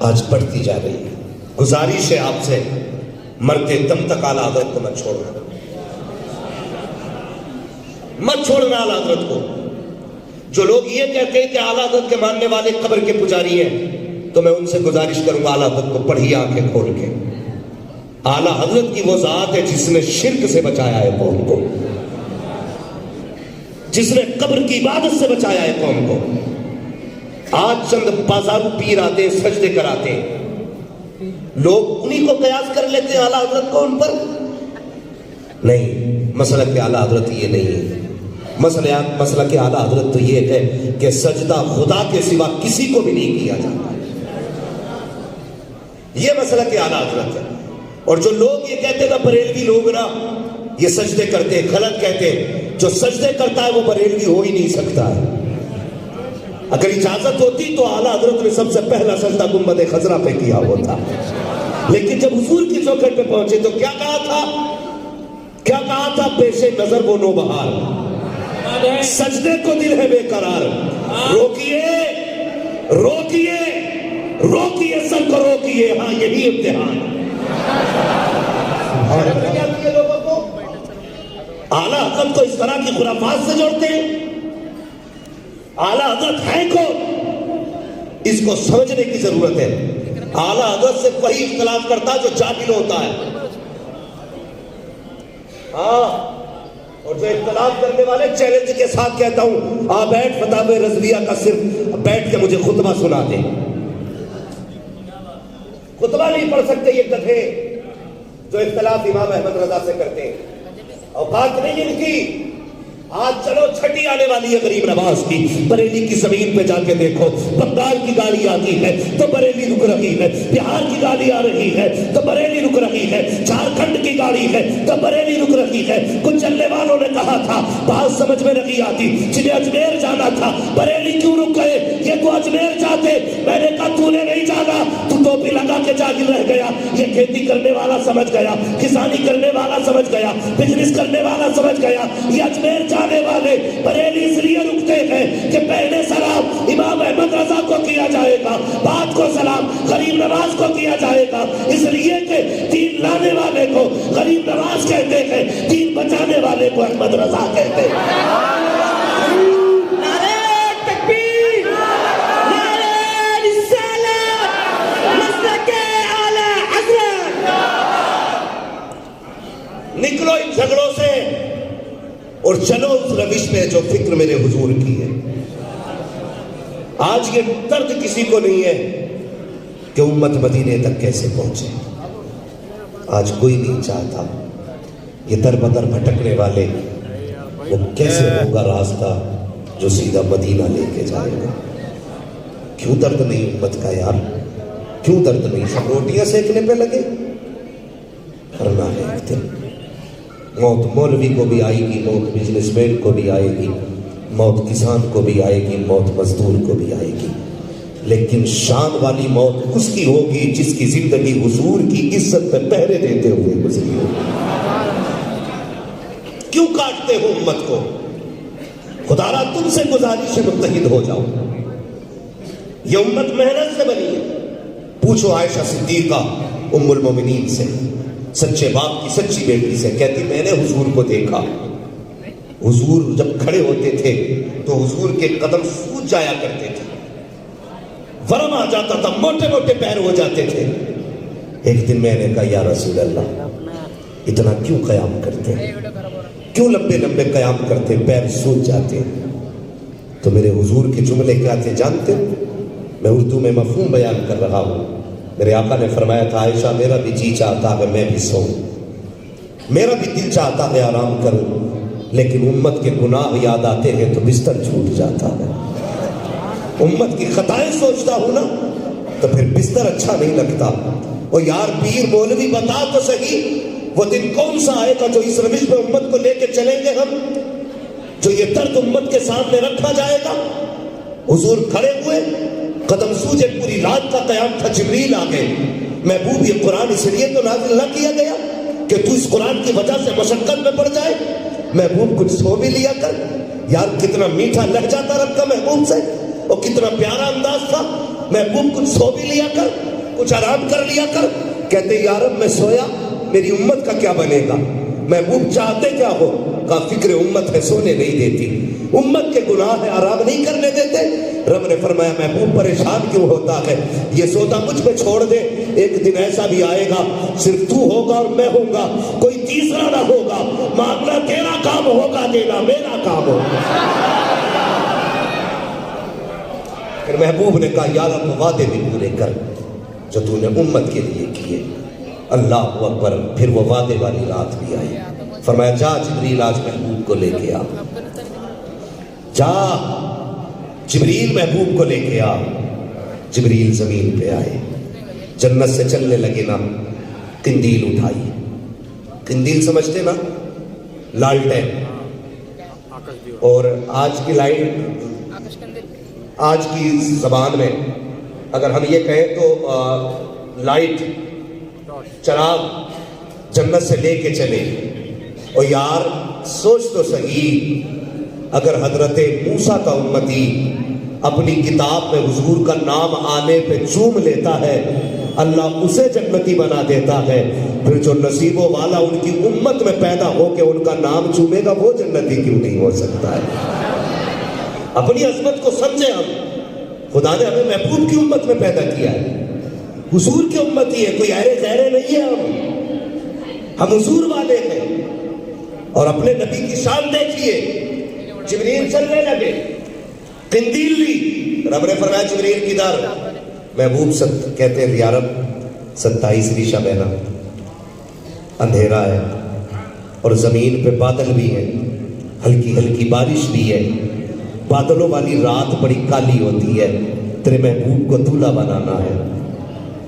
آج بڑھتی جا رہی ہے. گزارش ہے آپ سے، مرتے دم تک اعلیٰ حضرت کو مت چھوڑنا، مت چھوڑنا اعلیٰ حضرت کو. جو لوگ یہ کہتے ہیں کہ اعلیٰ حضرت کے ماننے والے قبر کے پجاری ہیں، تو میں ان سے گزارش کروں گا اعلیٰ حضرت کو پڑھیے آنکھیں کھول کے. اعلیٰ حضرت کی وہ ذات ہے جس نے شرک سے بچایا ہے قوم کو، جس نے قبر کی عبادت سے بچایا ہے قوم کو. آج چند بازارو پیر آتے ہیں، سجدے کراتے ہیں، لوگ انہی کو قیاس کر لیتے ہیں اعلیٰ حضرت کو ان پر. نہیں، مسئلہ کہ اعلیٰ حضرت یہ نہیں ہے. مسئلہ کہ اعلیٰ حضرت تو یہ ہے کہ سجدہ خدا کے سوا کسی کو بھی نہیں کیا جاتا. یہ مسئلہ کہ اعلیٰ حضرت ہے. اور جو لوگ یہ کہتے ہیں نا بریلوی لوگ نا یہ سجدے کرتے ہیں، غلط کہتے ہیں. جو سجدے کرتا ہے وہ بریلوی ہو ہی نہیں سکتا ہے. اگر اجازت ہوتی تو اعلیٰ حضرت نے سب سے پہلا سجدہ گنبد خضرا پہ کیا ہوتا. لیکن جب حضور کی چوکھٹ پہ پہنچے تو کیا کہا تھا؟ کیا کہا تھا؟ پیش نظر وہ نوبہار، سجدے کو دل ہے بے قرار. روکیے روکیے روکیے، سب کو روکیے، ہاں یہی امتحان. اور کیا کیا لوگوں کو اعلیٰ حضرت کو اس طرح کی خرافات سے جوڑتے ہیں. اعلیٰ حضرت ہے کون؟ اس کو سمجھنے کی ضرورت ہے. اعلیٰ حضرت سے وہی اختلاف کرتا ہے جو جاہل ہوتا ہے. ہاں، اور جو اختلاف کرنے والے چیلنج کے ساتھ کہتا ہوں آپ بیٹھ فتاوی رضویہ کا صرف بیٹھ کے مجھے خطبہ سنا دیں. خطبہ نہیں پڑھ سکتے یہ گدھے جو اختلاف امام احمد رضا سے کرتے ہیں. اور بات نہیں ان کی. آج چلو چھٹی آنے والی ہے غریب نواز کی، بریلی کی زمین پہ جا کے دیکھو، بنگال کی گاڑی آتی ہے تو بریلی رک رہی ہے، بہار کی گاڑی آ رہی ہے تو بریلی رک رہی ہے، جھارکھنڈ کی گاڑی ہے تو بریلی رک رہی ہے. کچھ چلنے والوں نے کہا تھا بات سمجھ میں نہیں آتی، جنہیں اجمیر جانا تھا بریلی کیوں رک گئے؟ یہ تو اجمیر جاتے. میں نے کہا تو نے نہیں جانا، تو ٹوپی لگا کے جاگل رہ گیا. یہ کھیتی کرنے والا سمجھ گیا، کسانی کرنے والا سمجھ گیا، بزنس کرنے والا سمجھ گیا. یہ اجمیر جانے والے بریلی اس لیے رکتے ہیں کہ پہلے سلام امام احمد رضا کو کیا جائے گا، بعد کو سلام غریب نواز کو کیا جائے گا. اس لیے کہ دین لانے والے کو غریب نواز کہتے ہیں، دین بچانے والے کو احمد رضا کہتے ہیں. نکلو ان جھگڑوں سے اور چلو اس روش پہ جو فکر میرے حضور کی ہے. آج یہ درد کسی کو نہیں ہے کہ امت مدینے تک کیسے پہنچے. آج کوئی نہیں چاہتا یہ در بدر بھٹکنے والے وہ کیسے ہوگا راستہ جو سیدھا مدینہ لے کے جائے گا. کیوں درد نہیں امت کا یار؟ کیوں درد نہیں؟ سب روٹیاں سیکنے پہ لگے. کرنا ہے ایک دن. موت مولوی کو بھی آئے گی، موت بزنس مین کو بھی آئے گی، موت کسان کو بھی آئے گی، موت مزدور کو بھی آئے گی. لیکن شان والی موت اس کی ہوگی جس کی زندگی حضور کی عزت پہ پہرے دیتے ہوئے گزری ہو. کیوں کاٹتے ہو امت کو؟ خدا را تم سے گزارش متحد ہو جاؤ. یہ امت محنت سے بنی ہے. پوچھو عائشہ صدیقہ ام المومنین سے، سچے باپ کی سچی بیٹی سے، کہتی میں نے حضور کو دیکھا. حضور جب کھڑے ہوتے تھے تو حضور کے قدم سوج جایا کرتے تھے، ورم آ جاتا تھا، موٹے موٹے پیر ہو جاتے تھے. ایک دن میں نے کہا یا رسول اللہ اتنا کیوں قیام کرتے ہیں؟ کیوں لمبے لمبے قیام کرتے، پیر سوج جاتے؟ تو میرے حضور کے جملے کیا تھے جانتے؟ میں اردو میں مفہوم بیان کر رہا ہوں. میرے آقا نے فرمایا تھا عائشہ میرا بھی جی چاہتا ہے میں بھی سوؤں، میرا بھی دل چاہتا ہے آرام کروں، لیکن امت کے گناہ یاد آتے ہیں تو بستر چھوٹ جاتا ہے. امت کی خطائیں سوچتا ہوں نا تو پھر بستر اچھا نہیں لگتا. اور یار پیر مولوی بتا تو صحیح وہ دن کون سا آئے گا جو اس روش پہ امت کو لے کے چلیں گے ہم، جو یہ درد امت کے سامنے رکھا جائے گا. حضور کھڑے ہوئے، قدم سوجے، پوری رات کا قیام تھا. جبریل آ گئے. محبوب یہ قرآن اس لیے تو نازل نہ کیا گیا کہ تو اس قرآن کی وجہ سے مشقت میں پڑ جائے. محبوب کچھ سو بھی لیا کر. یار کتنا میٹھا لہجہ تھا رب کا محبوب سے، اور کتنا پیارا انداز تھا. محبوب کچھ سو بھی لیا کر. کچھ آرام کر لیا کر. کہتے یا رب میں سویا میری امت کا کیا بنے گا. محبوب چاہتے کیا ہو؟ کہا فکر امت ہے سونے نہیں دیتی, امت کے گناہ ہے آرام نہیں کرنے دیتے. رب نے فرمایا محبوب پریشان کیوں ہوتا ہے, یہ سودا مجھ پہ چھوڑ دے, ایک دن ایسا بھی آئے گا صرف تو ہوگا اور میں ہوں گا, کوئی تیسرا نہ ہوگا, مانگنا تیرا کام ہوگا, دینا میرا کام ہوگا. پھر محبوب نے کہا یا رب وعدے بھی پورے کر جو تو نے امت کے لیے کیے. اللہ اکبر. پھر وہ وعدے والی رات بھی آئی. فرمایا جا جبریل آج محبوب کو لے کے آ, جا جبریل محبوب کو لے کے آ. جبریل زمین پہ آئے, جنت سے چلنے لگے نا, قندیل اٹھائی. قندیل سمجھتے نا, لالٹین. اور آج کی لائٹ, آج کی زبان میں اگر ہم یہ کہیں تو لائٹ, چراغ جنت سے لے کے چلے. اور یار سوچ تو صحیح, اگر حضرت موسیٰ کا امتی اپنی کتاب میں حضور کا نام آنے پہ چوم لیتا ہے, اللہ اسے جنتی بنا دیتا ہے, پھر جو نصیبوں والا ان کی امت میں پیدا ہو کے ان کا نام چومے گا وہ جنتی کیوں نہیں ہو سکتا ہے. اپنی عظمت کو سمجھے ہم. خدا نے ہمیں محبوب کی امت میں پیدا کیا ہے, حضور کی امتی ہے, کوئی ایرے غیرے نہیں ہے. ہم حضور والے ہیں. اور اپنے نبی کی شان دیکھیے, جبریل چلنے لگے, قندیل لی. رب نے فرمایا جبریل کدھر؟ محبوب کہتے ہیں یا رب 27ویں شب ہے نا, اندھیرا ہے اور زمین پہ بادل بھی ہے, ہلکی ہلکی بارش بھی ہے, بادلوں والی رات بڑی کالی ہوتی ہے, تیرے محبوب کو دولہا بنانا ہے,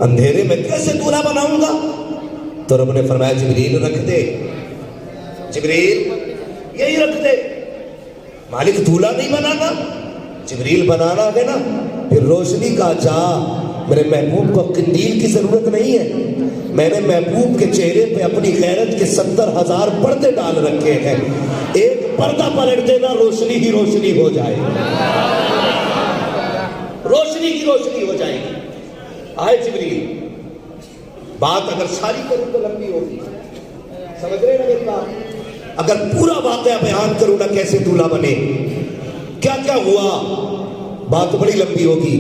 اندھیرے میں کیسے دولہا بناؤں گا؟ تو رب نے فرمایا جبریل رکھ دے, جبریل یہی رکھ دے. مالک دولہا نہیں بنانا, جبریل بنانا ہے نا. پھر روشنی کا جا, میرے محبوب کو قندیل کی ضرورت نہیں ہے, میں نے محبوب کے چہرے پہ اپنی غیرت کے 70,000 پردے ڈال رکھے ہیں, ایک پردہ پلٹ دینا روشنی ہی روشنی ہو جائے گی, روشنی کی روشنی ہو جائے گی. آئے جبریل. بات اگر ساری کروں تو لمبی ہوگی, سمجھ رہے نا میری بات؟ اگر پورا واقعہ بیان کروں نا کیسے دولہا بنے, کیا کیا ہوا, بات بڑی لمبی ہوگی.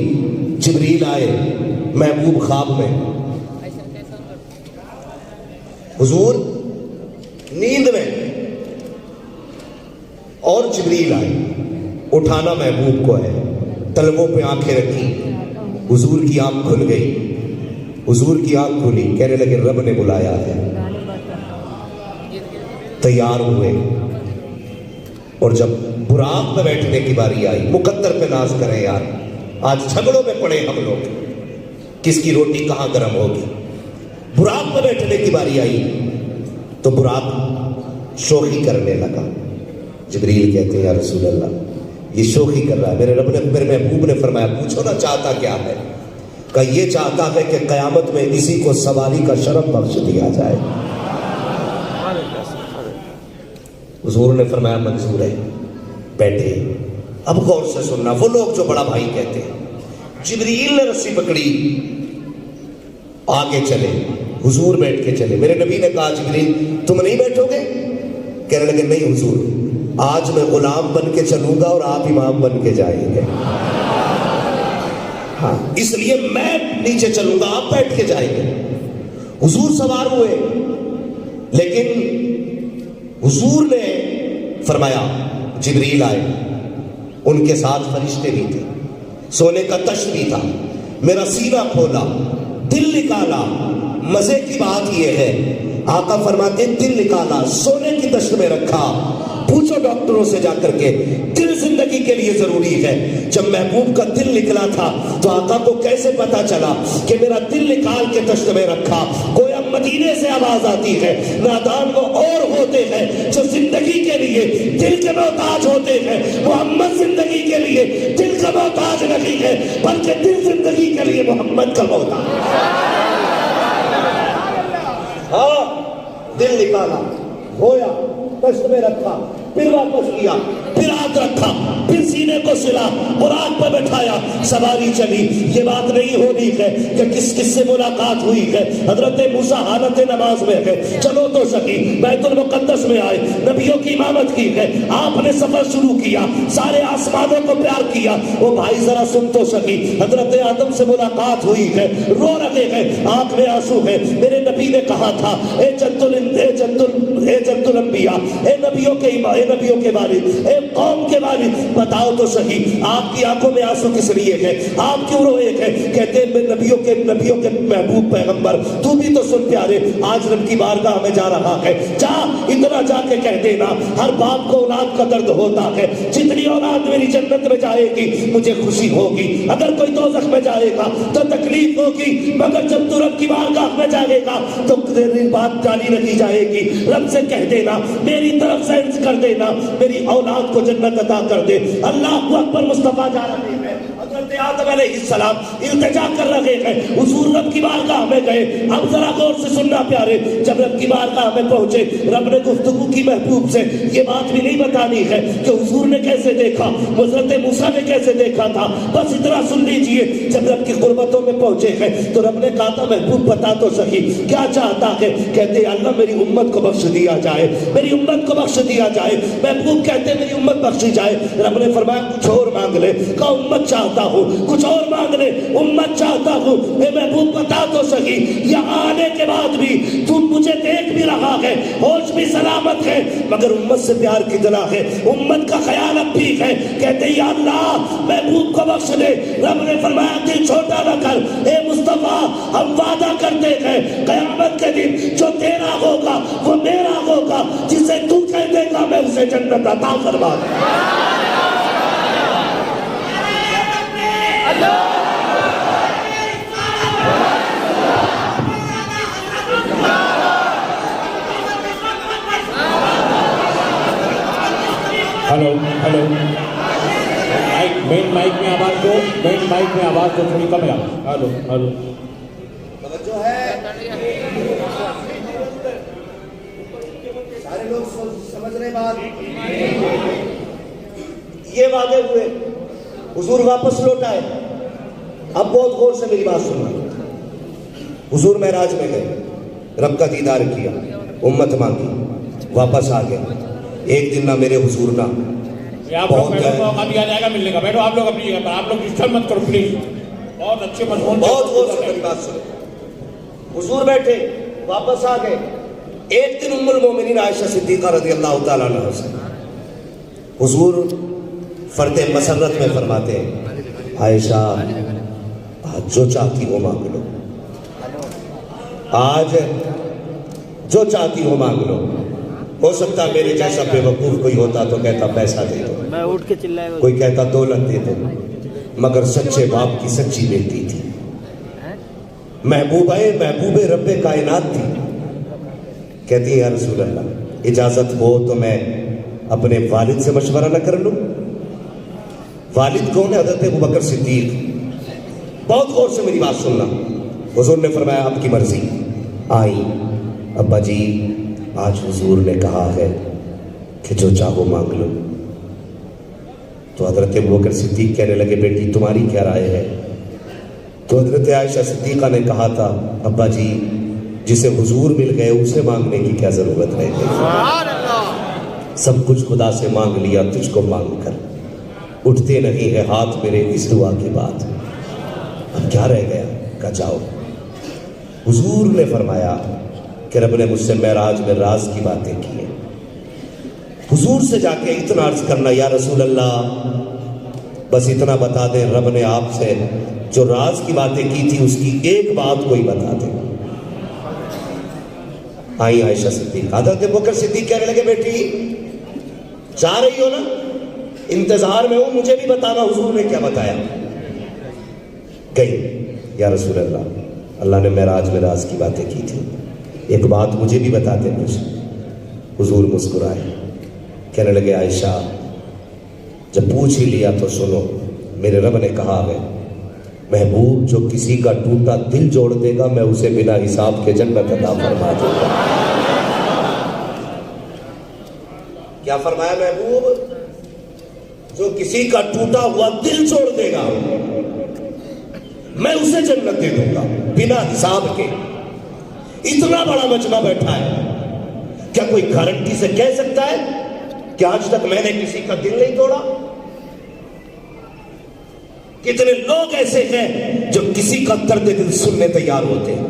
جبریل آئے محبوب خواب میں, حضور نیند میں, اور جبریل آئے, اٹھانا محبوب کو ہے, طلبوں پہ آنکھیں رکھی, حضور کی آنکھ کھل گئی, حضور کی آنکھ کھلی, کہنے لگے رب نے بلایا ہے. تیار ہوئے, اور جب براق پہ بیٹھنے کی باری آئی, مقدر پہ ناز کریں یار, آج جھگڑوں میں پڑے ہم لوگ, کس کی روٹی کہاں گرم ہوگی. براق پہ بیٹھنے کی باری آئی تو براق شوخی کرنے لگا. جبریل کہتے ہیں یا رسول اللہ یہ شوخی کر رہا ہے. میرے رب نے, میرے محبوب نے فرمایا پوچھو نا چاہتا کیا ہے. کہ یہ چاہتا ہے کہ قیامت میں اسی کو سواری کا شرف بخش دیا جائے. حضور نے فرمایا منظور ہے, بیٹھے. اب غور سے سننا, وہ لوگ جو بڑا بھائی کہتے ہیں, جبریل نے رسی پکڑی, آگے چلے, حضور بیٹھ کے چلے. میرے نبی نے کہا جبریل تم نہیں بیٹھو گے؟ کہنے لگے نہیں حضور, آج میں غلام بن کے چلوں گا اور آپ امام بن کے جائیں گے. ہاں اس لیے میں نیچے چلوں گا, آپ بیٹھ کے جائیں گے. حضور سوار ہوئے, لیکن حضور نے فرمایا جبریل آئے, ان کے ساتھ فرشتے بھی تھے, سونے کا تشت بھی تھا. میرا سینہ کھولا, دل نکالا. مزے کی بات یہ ہے آقا فرماتے دل نکالا, سونے کی تشت میں رکھا. پوچھو ڈاکٹروں سے جا کر کے, دل زندگی کے لیے ضروری ہے. جب محبوب کا دل نکلا تھا تو آقا کو کیسے پتا چلا کہ میرا دل نکال کے تشت میں رکھا؟ گویا مدینے سے آواز آتی ہے. نادان وہ اور ہوتے ہیں جو زندگی کے لیے دل کے محتاج ہوتے ہیں, محمد زندگی کے لیے دل کا محتاج نہیں ہے بلکہ دل زندگی کے لیے محمد کا محتاج. ہاں دل نکالا, دھویا, تشت میں رکھا, پھر واپس کیا, پھر پھر ہاتھ رکھا، پھر سینے کو سلا، براق پہ بٹھایا، سواری چلی۔ یہ بات نہیں ہونی ہے کہ کس کس سے ملاقات ہوئی ہے۔ حضرت موسیٰ حالت نماز میں ہے، چلو تو سکی، بیت المقدس میں آئے، نبیوں کی امامت کی ہے، آپ نے سفر شروع کیا، سارے آسمانوں کو پیار کیا۔ وہ بھائی ذرا سن تو سکی، حضرت آدم سے ملاقات ہوئی ہے، رو رہے ہیں، آنکھ میں آنسو ہے۔ میرے نبی نے کہا تھا، اے جد الانبیاء، اے نبیوں کے والد، اے قوم کے والد، بتاؤ تو سکی آپ کی آنکھوں میں آنسو کس لیے ہے؟ آپ کیوں روئے ہیں؟ کہتے ہیں نبیوں کے محبوب پیغمبر، تو بھی تو سن پیارے، آج رب کی بارگاہ میں جا رہا ہے، جا اتنا جا کے کہہ دینا، ہر باپ کو اولاد کا درد ہوتا ہے، جتنی اولاد میری جنت میں جائے گی مجھے خوشی ہوگی، اگر کوئی دوزخ میں جائے گا تو تکلیف ہوگی، مگر جب تو رب کی بارگاہ میں جائے گا تو تیری بات جاری رکھی جائے گی۔ رب سے کہہ دینا، میری طرف سے عرض کر دینا، میری اولاد کو جنت عطا کر دے۔ اللہ اکبر، مصطفیٰ جا رہے ہیں۔ حضرت آدم علیہ السلام التجا کر رہے ہیں، حضور رب کی بارگاہ میں گئے۔ اب ذرا غور سے سننا پیارے، جب رب کی بارگاہ میں پہنچے، رب نے گفتگو کی محبوب سے، یہ بات بھی نہیں بتانی ہے کہ حضور نے کیسے دیکھا، حضرت موسیٰ نے کیسے دیکھا تھا، بس اتنا سن لیجئے۔ جب رب کی قربتوں میں پہنچے ہیں تو رب نے کہا تھا محبوب بتا تو سکی کیا چاہتا ہے؟ کہتے اللہ میری امت کو بخش دیا جائے، میری امت کو بخش دیا جائے۔ محبوب کہتے میری امت بخشی جائے۔ رب نے فرمایا کچھ اور مانگ لے، کہ امت چاہتا ہوں، کچھ اور مانگ لے، امت چاہتا ہوں۔ اے محبوب بتا تو سکی یہاں آنے کے بعد بھی تم مجھے دیکھ بھی رہا ہے، ہوش بھی سلامت ہے، مگر امت سے پیار کتنا ہے، امت کا خیال اب بھی ہے۔ کہتے یا اللہ محبوب کو بخش دے۔ رب نے فرمایا دل چھوٹا نہ کر، اے مصطفیٰ ہم وعدہ کرتے ہیں قیامت کے دن جو تیرا ہوگا وہ میرا ہوگا، جسے تو کہہ دے گا میں اسے جنت عطا فرما دوں۔ ہلو ہلو، مین مائک میں آواز کو تھوڑی کم ہے۔ ہلو ہلو، توجہ ہے، سارے لوگ سمجھ رہے بات؟ یہ وعدے ہوئے، حضور واپس لوٹ آئے۔ اب بہت غور سے میری بات سننا۔ حضور معراج میں گئے، رب کا دیدار کیا، امت مانگی، واپس آ گئے۔ ایک دن نہ میرے حضور نہ آپ لوگ بیٹھو، موقع دیا جائے گا ملنے کا، بیٹھو آپ لوگ اپنی جگہ پر، آپ لوگ ڈسٹرب مت کرو پلیز، بہت اچھے مضمون، بہت غور سے میری بات سنو۔ حضور بیٹھے، واپس آ گئے۔ ایک دن ام المومنین عائشہ صدیقہ رضی اللہ تعالیٰ عنہ سے حضور فرد مسرت میں فرماتے ہیں عائشہ آج جو چاہتی ہو مانگ لو، آج جو چاہتی ہو مانگ لو۔ ہو سکتا میرے جیسا بے وقوف کوئی ہوتا تو کہتا پیسہ دے دو، میں اٹھ کے چلائے، کوئی کہتا دولت دے دو، مگر سچے باپ کی سچی بیٹی تھی، محبوب رب کائنات تھی۔ کہتی ہے یا رسول اللہ اجازت ہو تو میں اپنے والد سے مشورہ نہ کر لوں؟ والد کون ہے؟ حضرت ابوبکر صدیق۔ بہت غور سے میری بات سننا۔ حضور نے فرمایا آپ کی مرضی۔ آئی، ابا جی آج حضور نے کہا ہے کہ جو چاہو مانگ لو۔ تو حضرت ابوبکر صدیق کہنے لگے بیٹی تمہاری کیا رائے ہے؟ تو حضرت عائشہ صدیقہ نے کہا تھا ابا جی جسے حضور مل گئے اسے مانگنے کی کیا ضرورت رہ گئی؟ سب کچھ خدا سے مانگ لیا، تجھ کو مانگ کر اٹھتے نہیں ہے ہاتھ میرے اس دعا کی بات، اب کیا رہ گیا؟ کہا جاؤ۔ حضور نے فرمایا کہ رب نے مجھ سے معراج میں راز کی باتیں کی ہیں۔ حضور سے جا کے اتنا عرض کرنا یا رسول اللہ بس اتنا بتا دیں رب نے آپ سے جو راز کی باتیں کی تھی اس کی ایک بات کوئی بتا دیں۔ آئی عائشہ صدیق، حضرت ابوبکر صدیق کہنے لگے بیٹی جا رہی ہو نا، انتظار میں ہوں، مجھے بھی بتانا حضور نے کیا بتایا۔ گئی، یا رسول اللہ اللہ نے معراج میں راز کی باتیں کی تھی، ایک بات مجھے بھی بتاتے کچھ۔ حضور مسکرائے، کہنے لگے عائشہ جب پوچھ ہی لیا تو سنو، میرے رب نے کہا ہے محبوب جو کسی کا ٹوٹا دل جوڑ دے گا میں اسے بنا حساب کے جنت عطا فرما دوں گا۔ کیا فرمایا محبوب؟ جو کسی کا ٹوٹا ہوا دل چھوڑ دے گا میں اسے جنت دے دوں گا بنا حساب کے. اتنا بڑا مجمع بیٹھا ہے, کیا کوئی گارنٹی سے کہہ سکتا ہے کہ آج تک میں نے کسی کا دل نہیں توڑا؟ کتنے لوگ ایسے ہیں جو کسی کا درد دل سننے تیار ہوتے ہیں.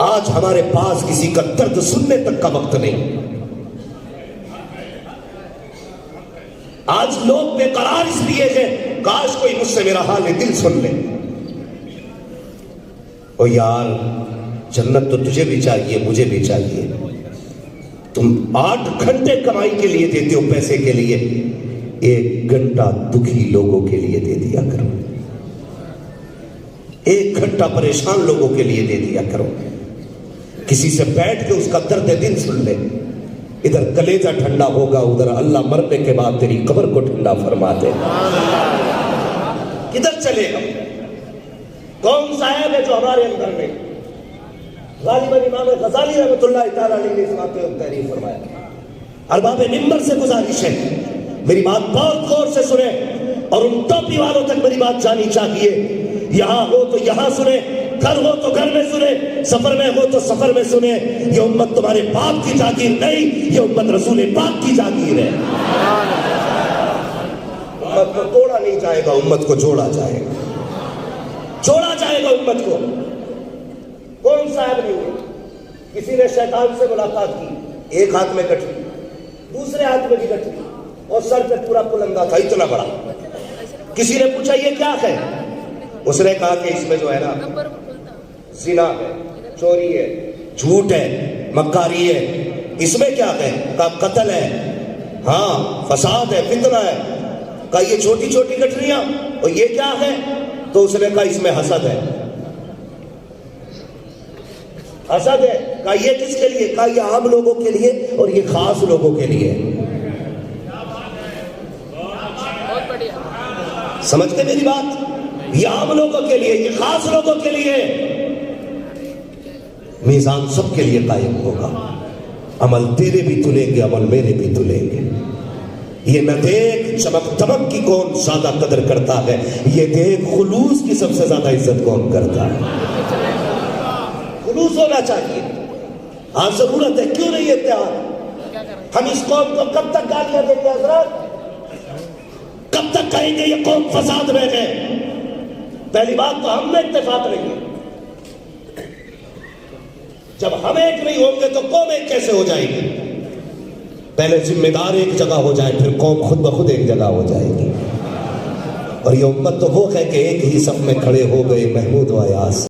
آج ہمارے پاس کسی کا درد سننے تک کا وقت نہیں. آج لوگ بے قرار اس لیے ہیں کاش کوئی مجھ سے میرا حال دل سن لے. او یار, جنت تو تجھے بھی چاہیے مجھے بھی چاہیے. تم 8 گھنٹے کمائی کے لیے دیتے ہو پیسے کے لیے, 1 گھنٹہ دکھی لوگوں کے لیے دے دیا کرو. 1 گھنٹہ پریشان لوگوں کے لیے دے دیا کرو. کسی سے بیٹھ کے اس کا درد دل سن لے. ادھر کلیجہ ٹھنڈا ہوگا, ادھر اللہ مرنے کے بعد تیری قبر کو ٹھنڈا فرما دے. کدھر چلے گا؟ کون سا ہے جو ہمارے اندر میں؟ غالباً امام غزالی رحمۃ اللہ تعالیٰ علیہ نے اس بات پہ تحریر فرمایا. ارباب منبر سے گزارش ہے, میری بات بہت غور سے سنیں اور ان ٹوپی والوں تک میری بات جانی چاہیے. یہاں ہو تو یہاں سنیں, گھر ہو تو گھر میں سنیں, سفر میں ہو تو سفر میں سنیں. یہ امت تمہارے باپ کی جاگیر نہیں, یہ امت رسول پاک کی جاگیر ہے. امت کو توڑا نہیں جائے گا, امت کو جوڑا جائے گا. جوڑا جائے گا امت کو. کون صاحب نہیں ہے؟ کسی نے شیطان سے ملاقات کی, ایک ہاتھ میں کٹری, دوسرے ہاتھ میں بھی کٹری, اور سر پہ پورا پلنگا تھا اتنا بڑا. کسی نے پوچھا یہ کیا ہے؟ اس نے کہا کہ اس میں جو ہے نا زنا ہے, چوری ہے, جھوٹ ہے, مکاری ہے. اس میں کیا ہے؟ کہا قتل ہے, ہاں فساد ہے, فتنہ ہے. کہا یہ چھوٹی چھوٹی کٹریاں, اور یہ کیا ہے؟ تو اس نے کہا اس میں حسد ہے. حسد ہے. کہا یہ کس کے لیے؟ کہا یہ عام لوگوں کے لیے اور یہ خاص لوگوں کے لیے. سمجھتے میری بات؟ یہ عام لوگوں کے لیے, یہ خاص لوگوں کے لیے. میزان سب کے لیے قائم ہوگا. عمل تیرے بھی تلیں گے, عمل میرے بھی تلیں گے. یہ نہ دیکھ چمک دمک کی کون زیادہ قدر کرتا ہے, یہ دیکھ خلوص کی سب سے زیادہ عزت کون کرتا ہے. خلوص ہونا چاہیے. ہاں ضرورت ہے, کیوں نہیں اتحاد؟ ہم اس قوم کو کب تک گالیاں دیں گے حضرات؟ کب تک کہیں گے یہ قوم فساد میں ہے؟ پہلی بات تو ہم میں اتفاق نہیں ہے. جب ہم ایک نہیں ہوں گے تو قوم ایک کیسے ہو جائے گی؟ پہلے ذمہ دار ایک جگہ ہو جائے, پھر قوم خود بخود ایک جگہ ہو جائے گی. اور یہ امت تو وہ ہے کہ ایک ہی صف میں کھڑے ہو گئے محمود و ایاز.